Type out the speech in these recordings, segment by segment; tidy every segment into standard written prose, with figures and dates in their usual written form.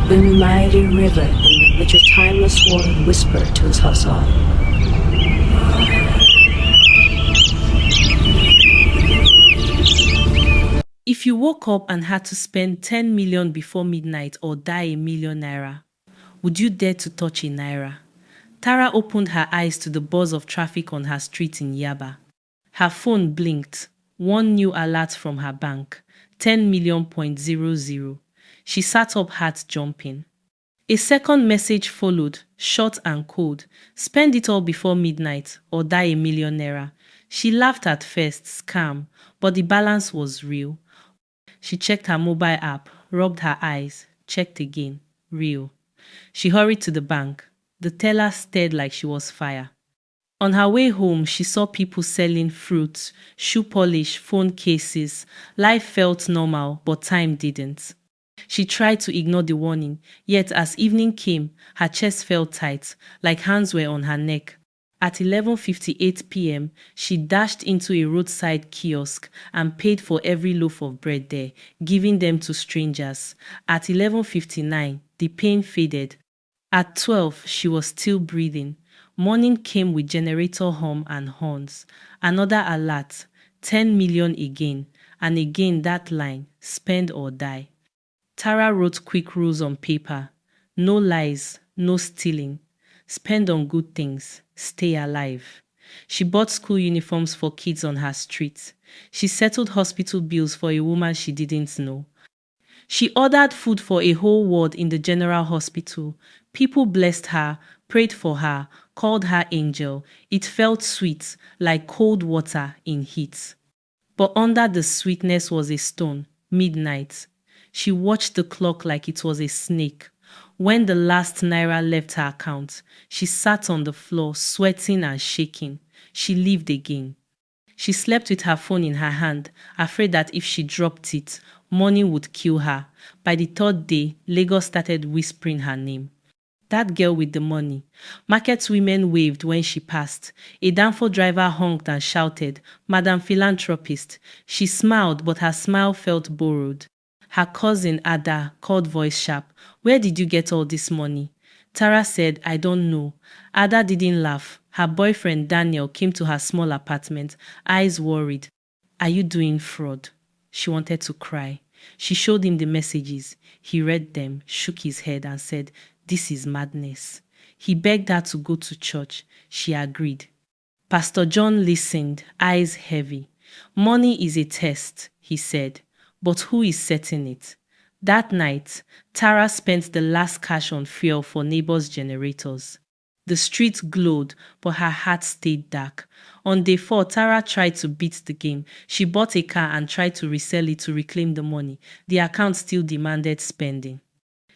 when a mighty river in which a timeless water whispered to his hustle. If you woke up and had to spend 10 million before midnight or die a million naira, would you dare to touch a naira? Tara opened her eyes to the buzz of traffic on her street in Yaba. Her phone blinked. One new alert from her bank. 10 million.00. She sat up, heart jumping. A second message followed, short and cold. Spend it all before midnight or die a million naira. She laughed at first, scam, but the balance was real. She checked her mobile app, rubbed her eyes, checked again. Real. She hurried to the bank. The teller stared like she was fire. On her way home, she saw people selling fruits, shoe polish, phone cases. Life felt normal, but time didn't. She tried to ignore the warning, yet as evening came, her chest felt tight, like hands were on her neck. At 11:58 p.m., she dashed into a roadside kiosk and paid for every loaf of bread there, giving them to strangers. At 11:59, the pain faded. At 12, she was still breathing. Morning came with generator hum and horns. Another alert, 10 million again, and again that line, spend or die. Tara wrote quick rules on paper. No lies, no stealing. Spend on good things, stay alive. She bought school uniforms for kids on her street. She settled hospital bills for a woman she didn't know. She ordered food for a whole ward in the general hospital. People blessed her, prayed for her, called her angel. It felt sweet, like cold water in heat. But under the sweetness was a stone, midnight. She watched the clock like it was a snake. When the last naira left her account, she sat on the floor, sweating and shaking. She lived again. She slept with her phone in her hand, afraid that if she dropped it, morning would kill her. By the third day, Lagos started whispering her name. That girl with the money. Market women waved when she passed. A danfo driver honked and shouted, "Madam Philanthropist." She smiled, but her smile felt borrowed. Her cousin, Ada, called voice sharp, "Where did you get all this money?" Tara said, "I don't know." Ada didn't laugh. Her boyfriend, Daniel, came to her small apartment, eyes worried. "Are you doing fraud?" She wanted to cry. She showed him the messages. He read them, shook his head and said, "This is madness." He begged her to go to church. She agreed. Pastor John listened, eyes heavy. "Money is a test," he said, "but who is setting it?" That night, Tara spent the last cash on fuel for neighbors' generators. The street glowed, but her heart stayed dark. On day 4, Tara tried to beat the game. She bought a car and tried to resell it to reclaim the money. The account still demanded spending.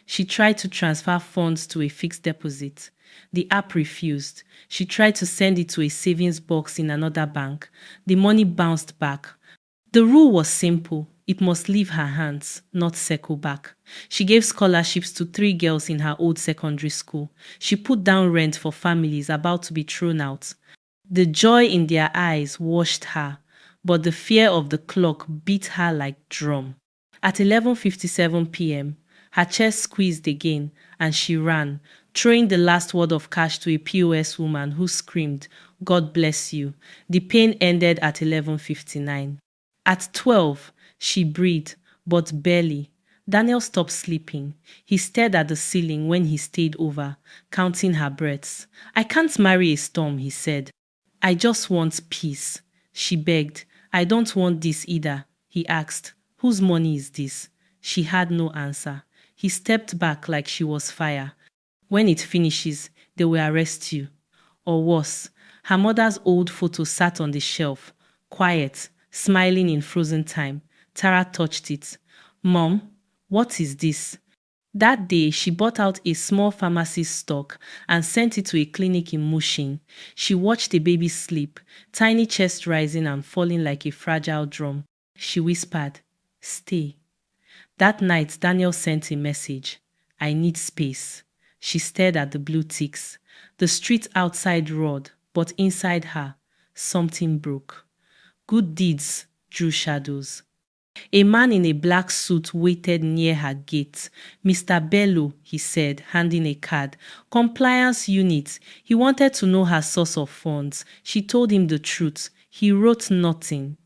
She tried to transfer funds to a fixed deposit. The app refused. She tried to send it to a savings box in another bank. The money bounced back. The rule was simple. It must leave her hands, not circle back. She gave scholarships to 3 girls in her old secondary school. She put down rent for families about to be thrown out. The joy in their eyes washed her, but the fear of the clock beat her like drum. At 11:57 p.m., her chest squeezed again, and she ran, throwing the last word of cash to a POS woman who screamed, "God bless you." The pain ended at 11:59. At 12, she breathed, but barely. Daniel stopped sleeping. He stared at the ceiling when he stayed over, counting her breaths. "I can't marry a storm," he said. "I just want peace." She begged. "I don't want this either." He asked, "Whose money is this?" She had no answer. He stepped back like she was fire. "When it finishes, they will arrest you." Or worse, her mother's old photo sat on the shelf, quiet, smiling in frozen time. Tara touched it. "Mom, what is this?" That day, she bought out a small pharmacy stock and sent it to a clinic in Mushin. She watched the baby sleep, tiny chest rising and falling like a fragile drum. She whispered, "Stay." That night, Daniel sent a message. "I need space." She stared at the blue ticks. The street outside roared, but inside her, something broke. Good deeds drew shadows. A man in a black suit waited near her gate. Mr. Bellow, he said, handing a card. Compliance unit. He wanted to know her source of funds. She told him the truth. He wrote nothing.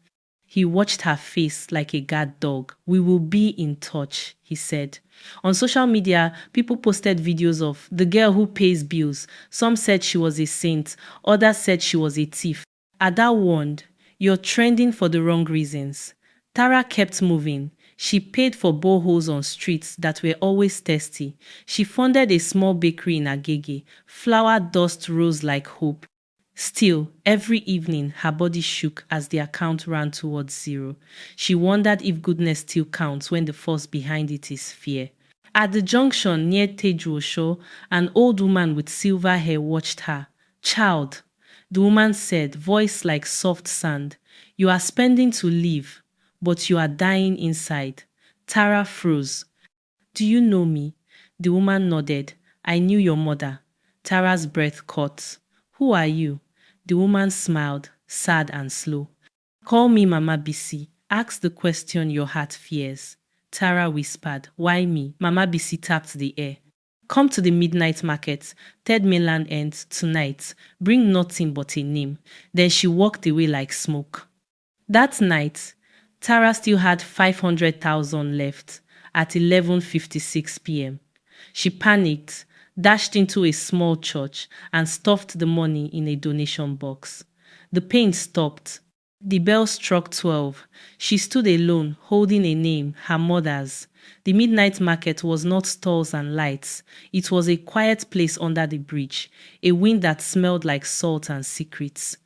He watched her face like a guard dog. We will be in touch, he said. On social media, people posted videos of the girl who pays bills. Some said she was a saint. Others said she was a thief. Ada warned, "You're trending for the wrong reasons." Tara kept moving. She paid for boreholes on streets that were always thirsty. She funded a small bakery in Agege. Flour dust rose like hope. Still, every evening her body shook as the account ran towards zero. She wondered if goodness still counts when the force behind it is fear. At the junction near Tejuosho, an old woman with silver hair watched her. "Child," the woman said, voice like soft sand, "you are spending to live, but you are dying inside." Tara froze. "Do you know me?" The woman nodded. "I knew your mother." Tara's breath caught. "Who are you?" The woman smiled, sad and slow. "Call me Mama Bisi. Ask the question your heart fears." Tara whispered, "Why me?" Mama Bisi tapped the air. "Come to the midnight market, third mainland end, tonight. Bring nothing but a name." Then she walked away like smoke. That night, Tara still had 500,000 left at 11:56 p.m. She panicked, dashed into a small church, and stuffed the money in a donation box. The pain stopped. The bell struck 12. She stood alone, holding a name, her mother's. The midnight market was not stalls and lights. It was a quiet place under the bridge, a wind that smelled like salt and secrets.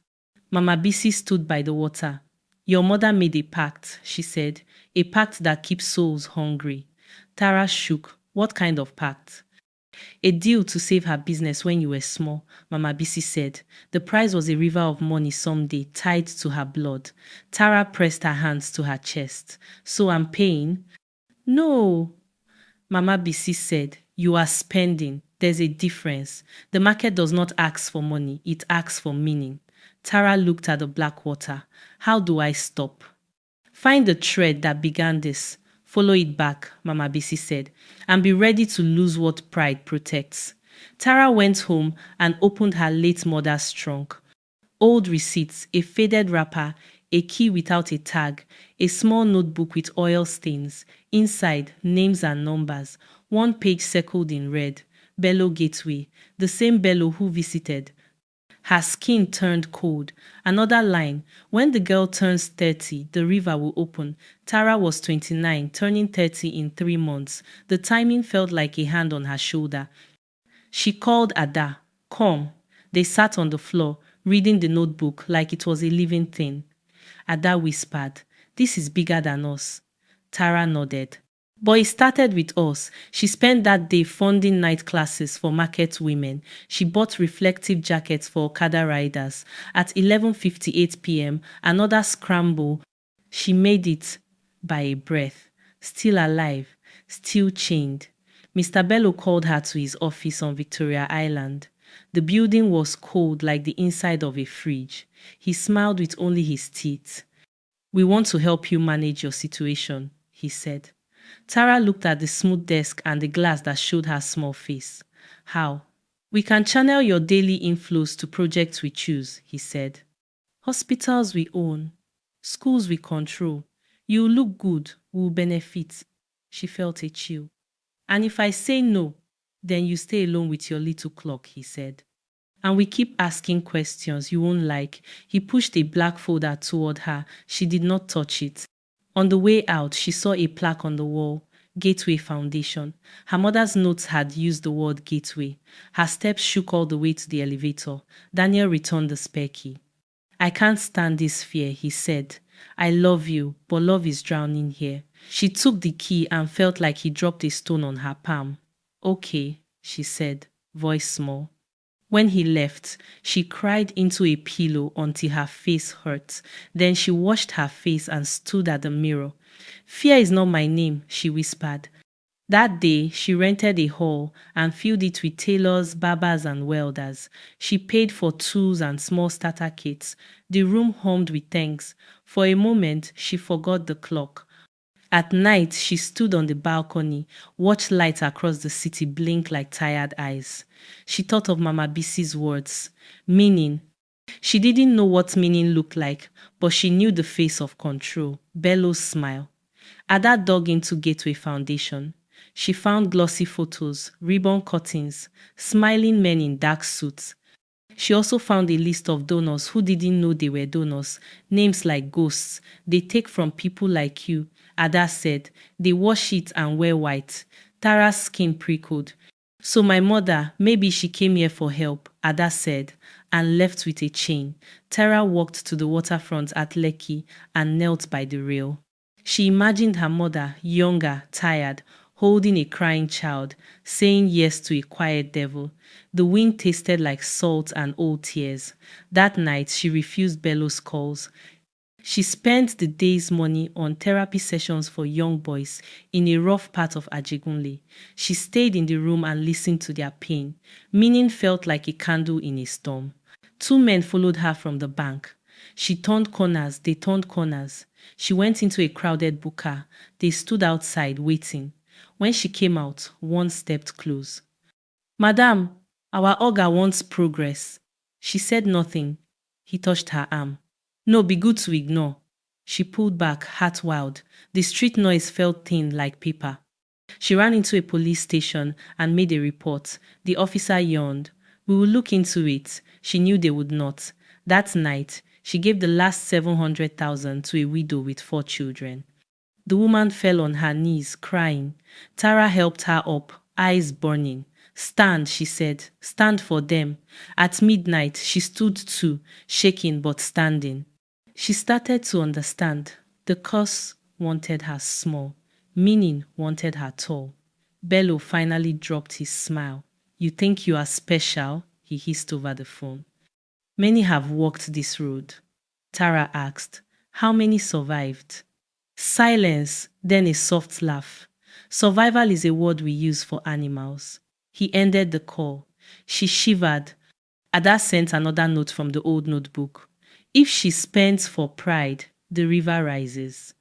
Mama Bisi stood by the water. "Your mother made a pact," she said, "a pact that keeps souls hungry." Tara shook. "What kind of pact?" "A deal to save her business when you were small," Mama Bisi said. The price was a river of money someday, tied to her blood. Tara pressed her hands to her chest. "So I'm paying?" "No," Mama Bisi said. "You are spending. There's a difference. The market does not ask for money, it asks for meaning." Tara looked at the black water. "How do I stop?" "Find the thread that began this. Follow it back," Mama Bisi said, "and be ready to lose what pride protects." Tara went home and opened her late mother's trunk. Old receipts, a faded wrapper, a key without a tag, a small notebook with oil stains. Inside, names and numbers. One page circled in red. Bellow Gateway. The same Bellow who visited. Her skin turned cold. Another line. When the girl turns 30, the river will open. Tara was 29, turning 30 in 3 months. The timing felt like a hand on her shoulder. She called Ada. "Come." They sat on the floor, reading the notebook like it was a living thing. Ada whispered, "This is bigger than us." Tara nodded. "But it started with us." She spent that day funding night classes for market women. She bought reflective jackets for Okada riders. At 11:58 p.m., another scramble. She made it by a breath. Still alive, still chained. Mr. Bellow called her to his office on Victoria Island. The building was cold like the inside of a fridge. He smiled with only his teeth. "We want to help you manage your situation," he said. Tara looked at the smooth desk and the glass that showed her small face. "How?" "We can channel your daily inflows to projects we choose," he said. "Hospitals we own. Schools we control. You look good, we'll benefit." She felt a chill. "And if I say no, then you stay alone with your little clock," he said. "And we keep asking questions you won't like." He pushed a black folder toward her. She did not touch it. On the way out, she saw a plaque on the wall, Gateway Foundation. Her mother's notes had used the word gateway. Her steps shook all the way to the elevator. Daniel returned the spare key. "I can't stand this fear," he said. "I love you, but love is drowning here." She took the key and felt like he dropped a stone on her palm. "Okay," she said, voice small. When he left, she cried into a pillow until her face hurt. Then she washed her face and stood at the mirror. "Fear is not my name," she whispered. That day, she rented a hall and filled it with tailors, barbers, and welders. She paid for tools and small starter kits. The room hummed with thanks. For a moment, she forgot the clock. At night, she stood on the balcony, watched lights across the city blink like tired eyes. She thought of Mama Bisi's words, meaning. She didn't know what meaning looked like, but she knew the face of control, Bellow's smile. Ada dug into Gateway Foundation. She found glossy photos, ribbon cuttings, smiling men in dark suits. She also found a list of donors who didn't know they were donors, names like ghosts. They take from people like you, Ada said. They wash it and wear white. Tara's skin prickled. So my mother, maybe she came here for help, Ada said, and left with a chain. Tara walked to the waterfront at Lekki and knelt by the rail. She imagined her mother, younger, tired, holding a crying child, saying yes to a quiet devil. The wind tasted like salt and old tears. That night, she refused Bellow's calls. She spent the day's money on therapy sessions for young boys in a rough part of Ajegunle. She stayed in the room and listened to their pain. Meaning felt like a candle in a storm. 2 men followed her from the bank. She turned corners, they turned corners. She went into a crowded buka. They stood outside, waiting. When she came out, one stepped close. Madam, our Oga wants progress. She said nothing. He touched her arm. No, be good to ignore. She pulled back, heart wild. The street noise felt thin like paper. She ran into a police station and made a report. The officer yawned. We will look into it. She knew they would not. That night, she gave the last 700,000 to a widow with 4 children. The woman fell on her knees, crying. Tara helped her up, eyes burning. Stand, she said. Stand for them. At midnight, she stood too, shaking but standing. She started to understand. The curse wanted her small. Meaning wanted her tall. Bellow finally dropped his smile. You think you are special? He hissed over the phone. Many have walked this road. Tara asked. How many survived? Silence, then a soft laugh. Survival is a word we use for animals. He ended the call. She shivered. Ada sent another note from the old notebook. If she spends for pride, the river rises.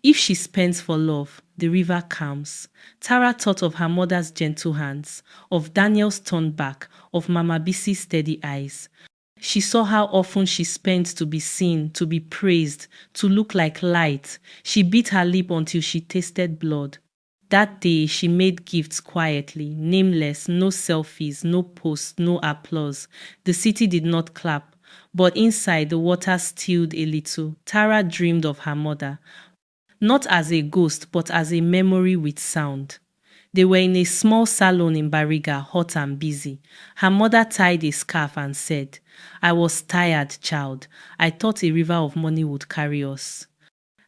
If she spends for love, the river calms. Tara thought of her mother's gentle hands, of Daniel's turned back, of Mama Bisi's steady eyes. She saw how often she spent to be seen, to be praised, to look like light. She bit her lip until she tasted blood. That day, she made gifts quietly, nameless, no selfies, no posts, no applause. The city did not clap, but inside the water stilled a little. Tara dreamed of her mother, not as a ghost, but as a memory with sound. They were in a small salon in Bariga, hot and busy. Her mother tied a scarf and said, I was tired, child. I thought a river of money would carry us.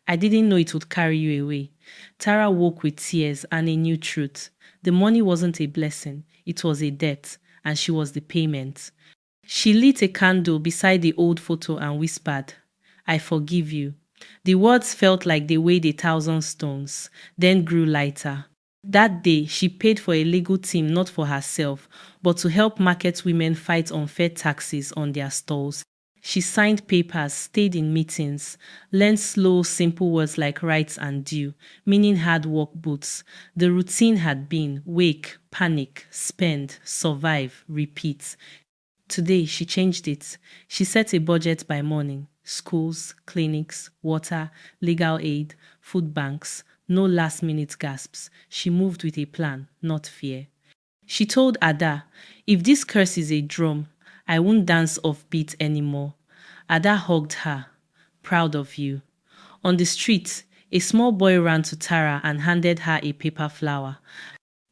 I didn't know it would carry you away. Tara woke with tears and a new truth. The money wasn't a blessing, it was a debt, and she was the payment. She lit a candle beside the old photo and whispered, I forgive you. The words felt like they weighed 1,000 stones, then grew lighter. That day, she paid for a legal team not for herself, but to help market women fight unfair taxes on their stalls. She signed papers, stayed in meetings, learned slow, simple words like rights and due, meaning hard work boots. The routine had been wake, panic, spend, survive, repeat. Today, she changed it. She set a budget by morning. Schools, clinics, water, legal aid, food banks, no last-minute gasps. She moved with a plan, not fear. She told Ada, if this curse is a drum, I won't dance offbeat anymore. Ada hugged her, proud of you. On the street, a small boy ran to Tara and handed her a paper flower.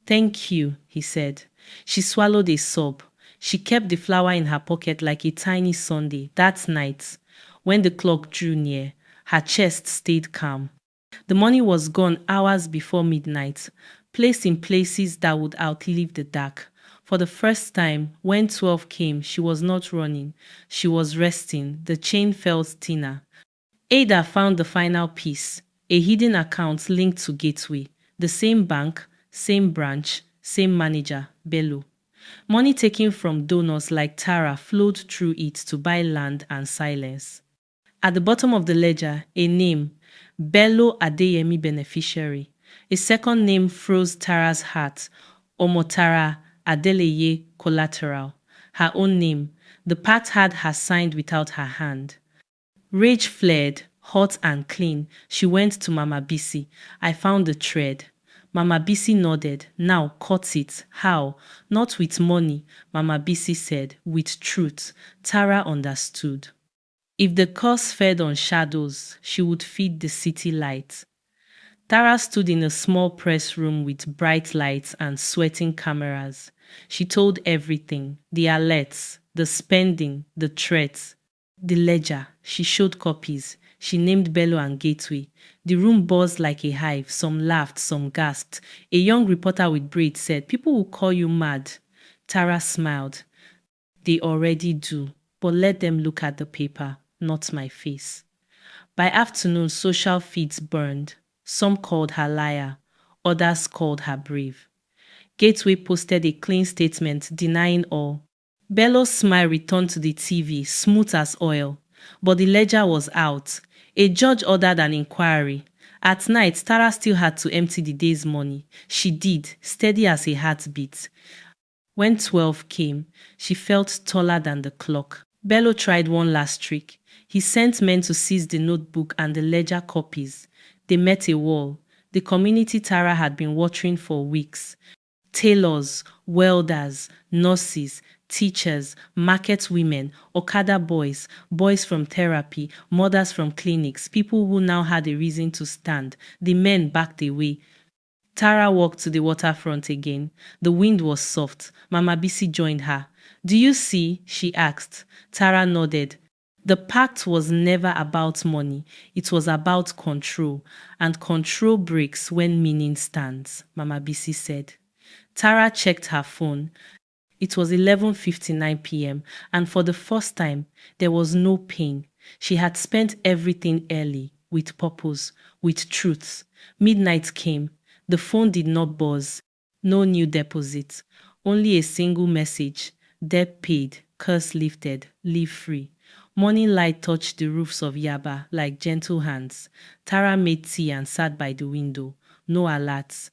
Thank you, he said. She swallowed a sob. She kept the flower in her pocket like a tiny sundae. That night, when the clock drew near, her chest stayed calm. The money was gone hours before midnight, placed in places that would outlive the dark. For the first time, when 12 came, she was not running. She was resting. The chain felt thinner. Ada found the final piece, a hidden account linked to Gateway. The same bank, same branch, same manager, Bellow. Money taken from donors like Tara flowed through it to buy land and silence. At the bottom of the ledger, a name, Bellow Adeyemi beneficiary. A second name froze Tara's heart. Omotara Adeleye collateral. Her own name. The pact had her signed without her hand. Rage flared, hot and clean. She went to Mama Bisi. I found the thread. Mama Bisi nodded. Now cut it. How? Not with money, Mama Bisi said. With truth. Tara understood. If the curse fed on shadows, she would feed the city light. Tara stood in a small press room with bright lights and sweating cameras. She told everything, the alerts, the spending, the threats, the ledger. She showed copies. She named Bellow and Gateway. The room buzzed like a hive. Some laughed, some gasped. A young reporter with braids said, "People will call you mad." Tara smiled. "They already do, but let them look at the paper, not my face." By afternoon, social feeds burned. Some called her liar, others called her brave. Gateway posted a clean statement denying all. Bellow's smile returned to the TV, smooth as oil. But the ledger was out. A judge ordered an inquiry. At night, Tara still had to empty the day's money. She did, steady as a heartbeat. When 12 came, she felt taller than the clock. Bellow tried one last trick. He sent men to seize the notebook and the ledger copies. They met a wall. The community Tara had been watering for weeks. Tailors, welders, nurses, teachers, market women, Okada boys, boys from therapy, mothers from clinics, people who now had a reason to stand. The men backed away. Tara walked to the waterfront again. The wind was soft. Mama Bisi joined her. "Do you see?" she asked. Tara nodded. The pact was never about money. It was about control. And control breaks when meaning stands, Mama Bisi said. Tara checked her phone. It was 11:59 p.m. and for the first time, there was no pain. She had spent everything early, with purpose, with truth. Midnight came. The phone did not buzz. No new deposit. Only a single message. Debt paid. Curse lifted. Live free. Morning light touched the roofs of Yaba like gentle hands. Tara made tea and sat by the window. No alerts.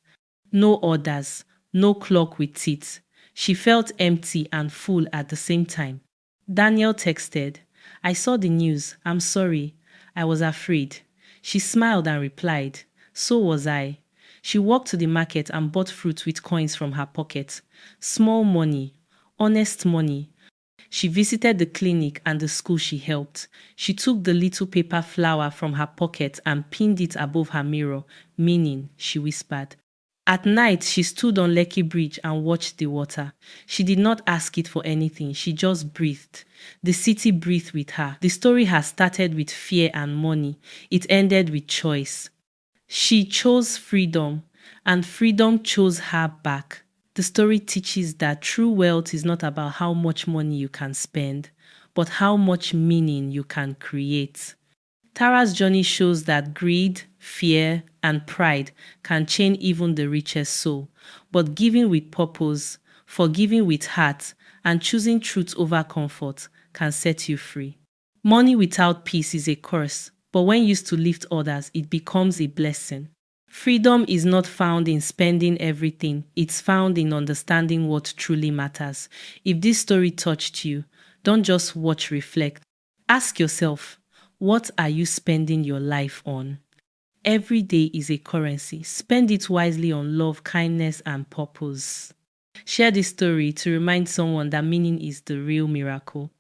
No orders. No clock with teeth. She felt empty and full at the same time. Daniel texted, "I saw the news. I'm sorry. I was afraid." She smiled and replied, "So was I." She walked to the market and bought fruit with coins from her pocket. Small money. Honest money. She visited the clinic and the school she helped. She took the little paper flower from her pocket and pinned it above her mirror, meaning, she whispered. At night, she stood on Lekki Bridge and watched the water. She did not ask it for anything. She just breathed. The city breathed with her. The story has started with fear and money. It ended with choice. She chose freedom, and freedom chose her back. The story teaches that true wealth is not about how much money you can spend, but how much meaning you can create. Tara's journey shows that greed, fear, and pride can chain even the richest soul, but giving with purpose, forgiving with heart, and choosing truth over comfort can set you free. Money without peace is a curse, but when used to lift others, it becomes a blessing. Freedom is not found in spending everything, it's found in understanding what truly matters. If this story touched you, don't just watch, reflect. Ask yourself, what are you spending your life on? Every day is a currency. Spend it wisely on love, kindness, and purpose. Share this story to remind someone that meaning is the real miracle.